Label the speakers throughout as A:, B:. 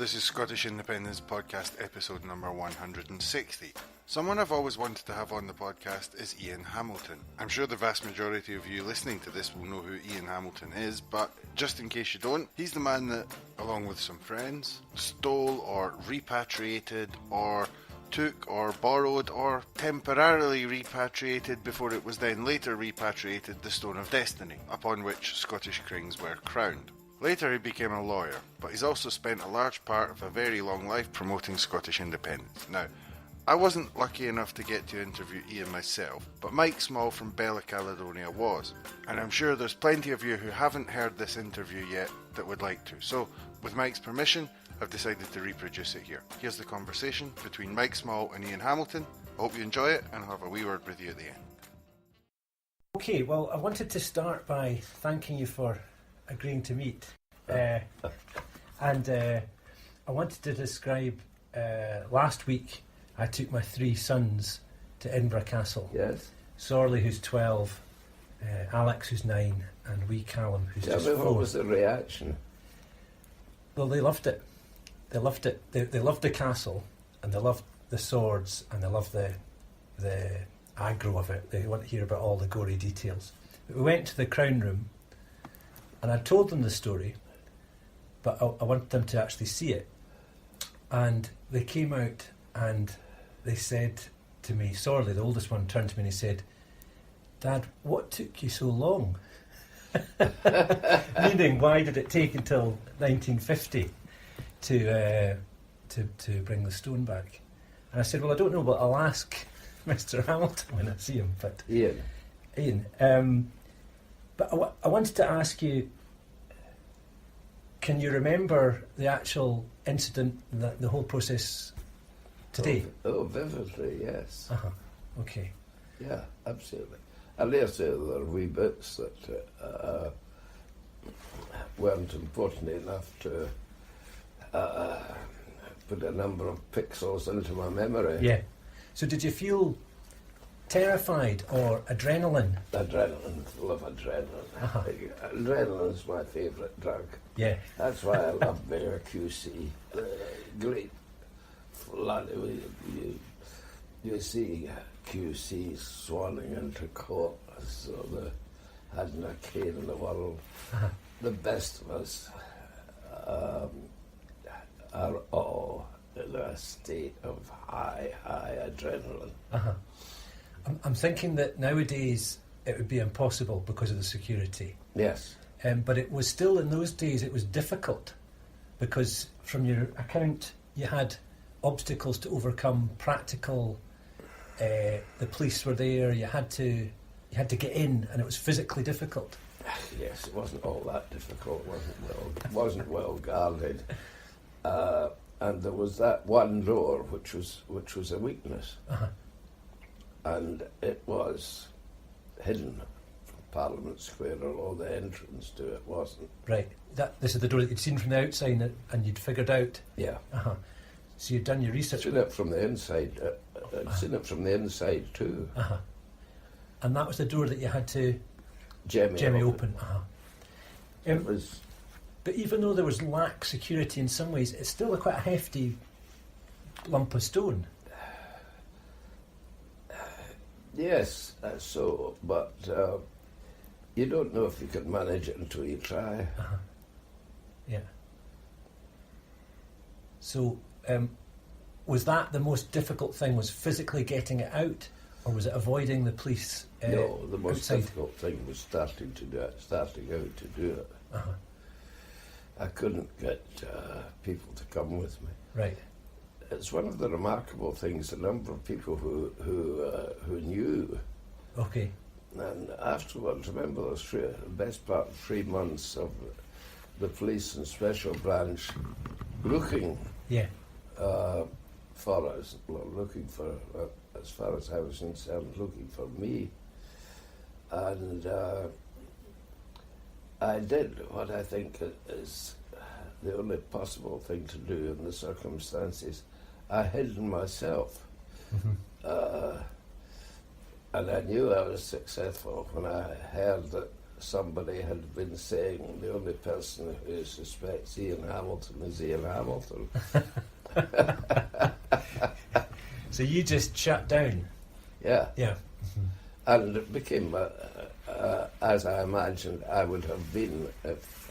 A: this is Scottish Independence Podcast episode number 160. Someone I've always wanted to have on the podcast is Ian Hamilton. I'm sure the vast majority of you listening to this will know who Ian Hamilton is, but just in case you don't, he's the man that, along with some friends, stole or repatriated or took or borrowed or temporarily repatriated before it was then later repatriated the Stone of Destiny, upon which Scottish kings were crowned. Later he became a lawyer, but he's also spent a large part of a very long life promoting Scottish independence. Now, I wasn't lucky enough to get to interview Ian myself, but Mike Small from Bella Caledonia was, and I'm sure there's plenty of you who haven't heard this interview yet that would like to. So, with Mike's permission, I've decided to reproduce it here. Here's the conversation between Mike Small and Ian Hamilton. I hope you enjoy it, and I'll have a wee word with you at the end.
B: Okay, well, I wanted to start by thanking you for agreeing to meet. I wanted to describe, last week I took my three sons to Edinburgh Castle.
C: Yes.
B: Sorley, who's 12, Alex, who's 9, and wee Callum, who's just 4.
C: What was the reaction?
B: Well, they loved it. They loved it. They loved the castle, and they loved the swords, and they loved the aggro of it. They want to hear about all the gory details. But we went to the Crown Room, and I told them the story, but I wanted them to actually see it. And they came out and they said to me, Sorley, the oldest one, turned to me and he said, "Dad, what took you so long?" Meaning, why did it take until 1950 to bring the stone back? And I said, well, I don't know, but I'll ask Mr. Hamilton when I see him. But Ian. But I wanted to ask you, can you remember the actual incident, the whole process today?
C: Oh, vividly, yes.
B: Okay.
C: Yeah, absolutely. And later there are wee bits that weren't important enough to put a number of pixels into my memory.
B: Yeah. So did you feel terrified or adrenaline?
C: Adrenaline, love adrenaline. Adrenaline's my favourite drug.
B: Yeah.
C: That's why I love Mayor QC. Great flat. You see QC swanning into court, so they hadn't a care in the world. The best of us are all in a state of high adrenaline.
B: I'm thinking that nowadays it would be impossible because of the security.
C: Yes.
B: But it was still, in those days, it was difficult because from your account you had obstacles to overcome, practical. The police were there. You had to get in, and it was physically difficult.
C: Yes, it wasn't all that difficult. Wasn't well guarded, and there was that one door which was a weakness, and it was hidden from Parliament Square, although the entrance to it wasn't.
B: Right. This is the door that you'd seen from the outside, and you'd figured out.
C: Yeah.
B: So you'd done your research.
C: Seen it from the inside. I'd seen it from the inside too.
B: And that was the door that you had to jemmy open.
C: It was.
B: But even though there was lax security in some ways, it's still quite a hefty lump of stone.
C: Yes, but you don't know if you can manage it until you try.
B: Yeah. So, was that the most difficult thing? Was physically getting it out, or was it avoiding the police?
C: No, the most
B: outside?
C: difficult thing was starting out to do it. I couldn't get people to come with me.
B: Right.
C: It's one of the remarkable things. A number of people who knew.
B: Okay.
C: And afterwards, remember, the best part of 3 months of the police and special branch looking.
B: Yeah.
C: For us, looking for, as far as I was concerned, looking for me. And I did what I think is the only possible thing to do in the circumstances. I hid myself. And I knew I was successful when I heard that somebody had been saying the only person who suspects Ian Hamilton is Ian Hamilton.
B: So you just shut down?
C: Yeah.
B: Yeah.
C: And it became, as I imagined I would have been if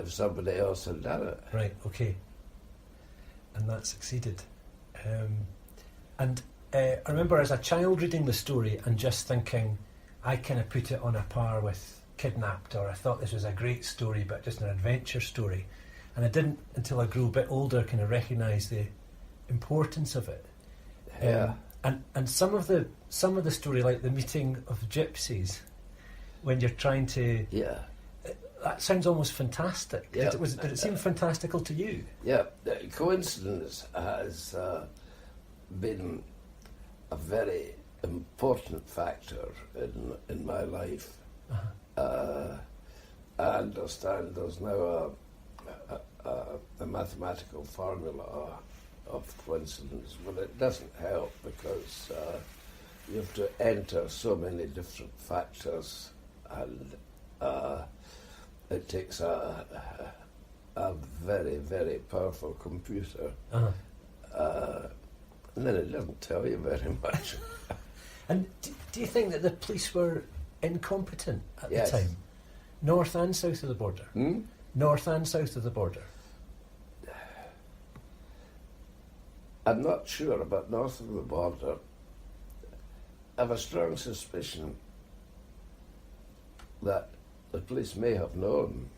C: somebody else had done it.
B: Right, okay. And that succeeded. I remember as a child reading the story and just thinking, I kind of put it on a par with Kidnapped, or I thought this was a great story, but just an adventure story. And I didn't, until I grew a bit older, kind of recognise the importance of it.
C: Yeah.
B: And some of the story, like the meeting of gypsies, when you're trying to...
C: Yeah.
B: That sounds almost fantastic.
C: Yeah.
B: Did it seem fantastical to you?
C: Yeah. Coincidence has been a very important factor in my life.
B: Uh-huh.
C: I understand there's now a mathematical formula of coincidence, but it doesn't help because you have to enter so many different factors, and it takes a very, very powerful computer.
B: Uh-huh.
C: And then it doesn't tell you very much.
B: And do you think that the police were incompetent at
C: Yes.
B: the time? North and south of the border? North and south of the border?
C: I'm not sure about north of the border. I have a strong suspicion that the police may have known,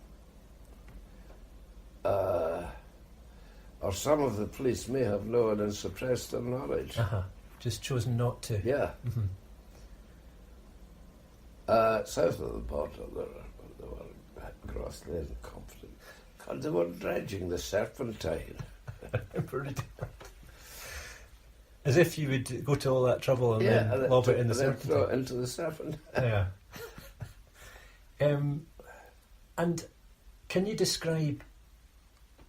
C: or some of the police may have known and suppressed their knowledge.
B: Just chosen not to.
C: Yeah.
B: Mm-hmm.
C: South of the border, they were grossly incompetent. God, they were dredging the Serpentine.
B: As if you would go to all that trouble and then lob it in the Serpentine.
C: Throw it into the Serpentine.
B: Yeah. And can you describe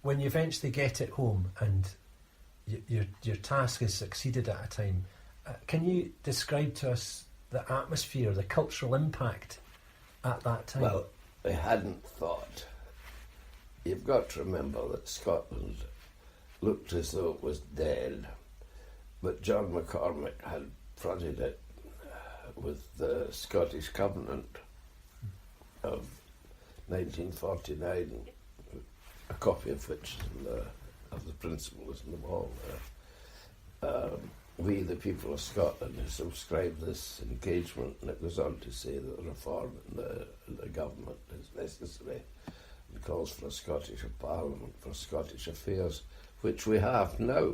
B: when you eventually get it home and your task has succeeded at a time? Can you describe to us the atmosphere, the cultural impact at that time?
C: Well, I hadn't thought. You've got to remember that Scotland looked as though it was dead, but John McCormick had fronted it with the Scottish Covenant of 1949, a copy of which of the principle is in the wall there. We, the people of Scotland, have subscribed this engagement, and it goes on to say that reform in the government is necessary and calls for a Scottish Parliament for Scottish affairs, which we have now.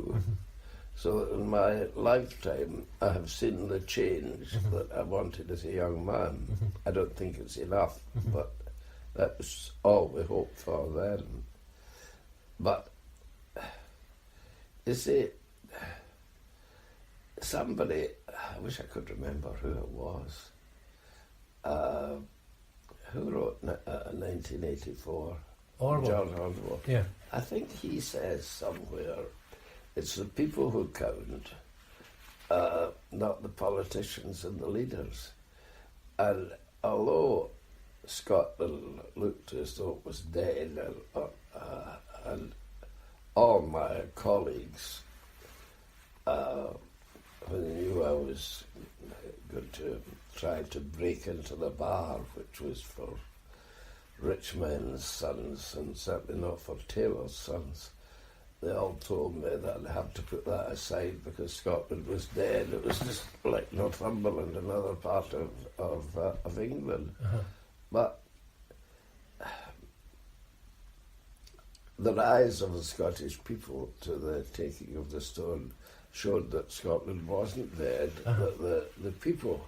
C: So that in my lifetime I have seen the change that I wanted as a young man. I don't think it's enough, but that was all we hoped for then. But, you see, somebody, I wish I could remember who it was, who wrote 1984?
B: Orwell.
C: George Orwell.
B: Yeah.
C: I think he says somewhere, it's the people who count, not the politicians and the leaders. And although Scotland looked as though it was dead, and all my colleagues, when they knew I was going to try to break into the bar, which was for rich men's sons and certainly not for tailors' sons, they all told me that I'd have to put that aside because Scotland was dead. It was just like Northumberland, another part of England. But the rise of the Scottish people to the taking of the stone showed that Scotland wasn't dead. That the people,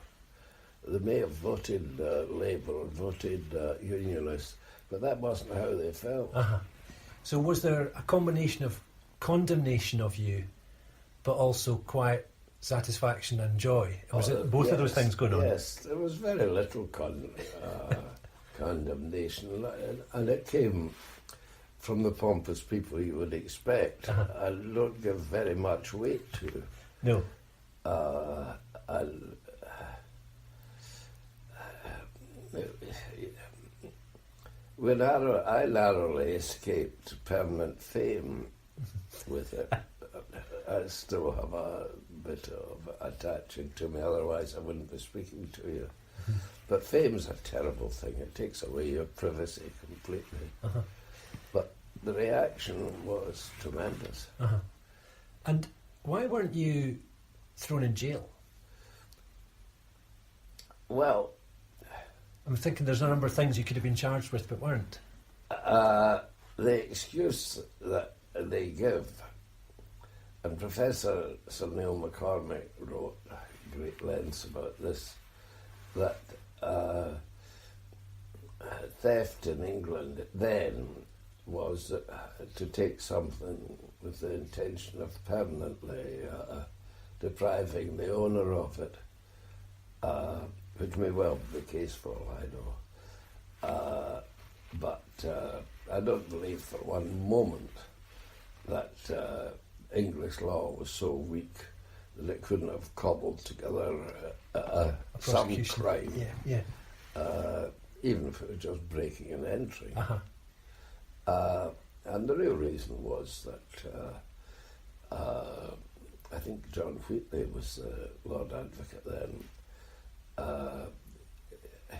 C: they may have voted Labour or voted Unionist, but that wasn't how they felt.
B: So was there a combination of condemnation of you, but also quiet satisfaction and joy? Was it both of those things going on?
C: Yes, there was very little condemnation, and it came from the pompous people you would expect. I don't give very much weight to. I narrowly escaped permanent fame with it. I still have a bit of attaching to me, otherwise I wouldn't be speaking to you. But fame's a terrible thing. It takes away your privacy completely. But the reaction was tremendous.
B: And why weren't you thrown in jail?
C: Well,
B: I'm thinking there's a number of things you could have been charged with but weren't.
C: the excuse that they give, and Professor Sir Neil McCormick wrote great lengths about this, that theft in England then was to take something with the intention of permanently depriving the owner of it, which may well be the case for all I know. But I don't believe for one moment that English law was so weak that it couldn't have cobbled together some crime, even if it was just breaking and entering. And the real reason was that I think John Wheatley was the Lord Advocate then.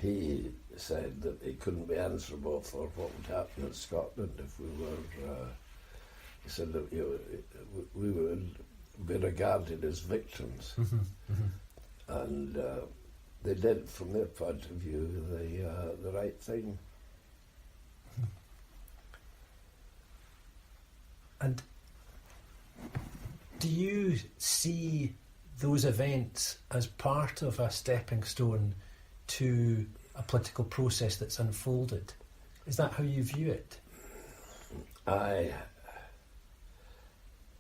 C: He said that he couldn't be answerable for what would happen in Scotland if we were. He said that we would be regarded as victims, and they did, from their point of view, the right thing.
B: And do you see those events as part of a stepping stone to a political process that's unfolded? Is that how you view it?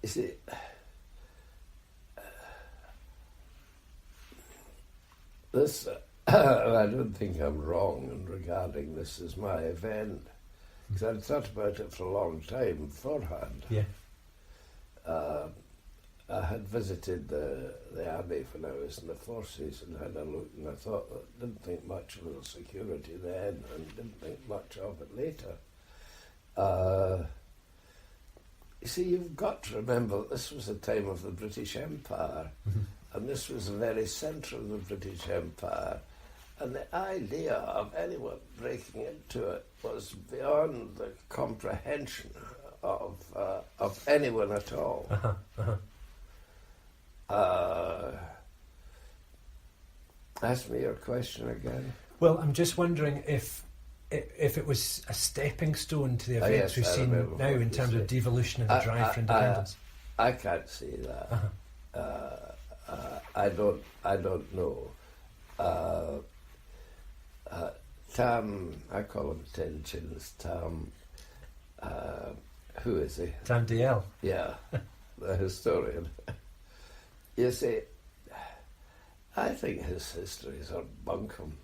C: You see, this, I don't think I'm wrong in regarding this as my event, because I'd thought about it for a long time beforehand.
B: Yeah.
C: I had visited the Abbey when I was in the forces and had a look, and I thought, didn't think much of the security then and didn't think much of it later. You see, you've got to remember that this was the time of the British Empire, and this was the very centre of the British Empire, and the idea of anyone breaking into it was beyond the comprehension of anyone at all. Ask me your question again.
B: Well, I'm just wondering if it was a stepping stone to the events we've seen now in terms of devolution and the drive for independence.
C: I can't see that. I don't know. Tam, I call him Ten Chins. Tam, who is he?
B: Tam DL.
C: Yeah, the historian. You see, I think his histories are bunkum.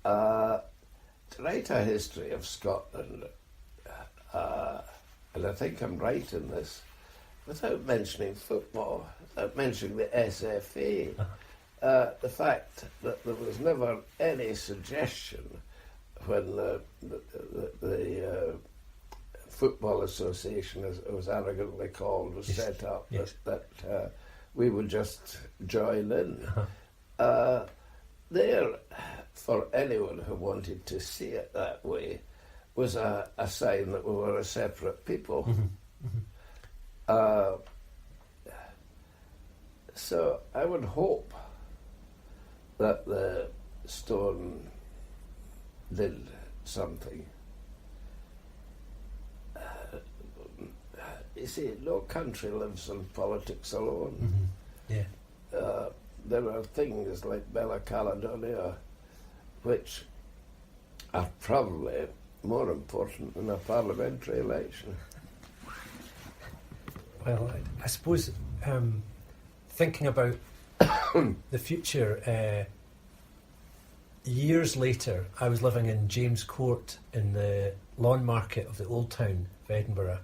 C: To write a history of Scotland, and I think I'm right in this, without mentioning football, without mentioning the SFA, the fact that there was never any suggestion when the Football Association, as it was arrogantly called, was set up, that we would just join in. There, for anyone who wanted to see it that way, was a sign that we were a separate people. So I would hope that the stone did something. You see, no country lives on politics alone. There are things like Bella Caledonia which are probably more important than a parliamentary election.
B: Well, I suppose thinking about the future, years later, I was living in James Court in the lawn market of the Old Town of Edinburgh,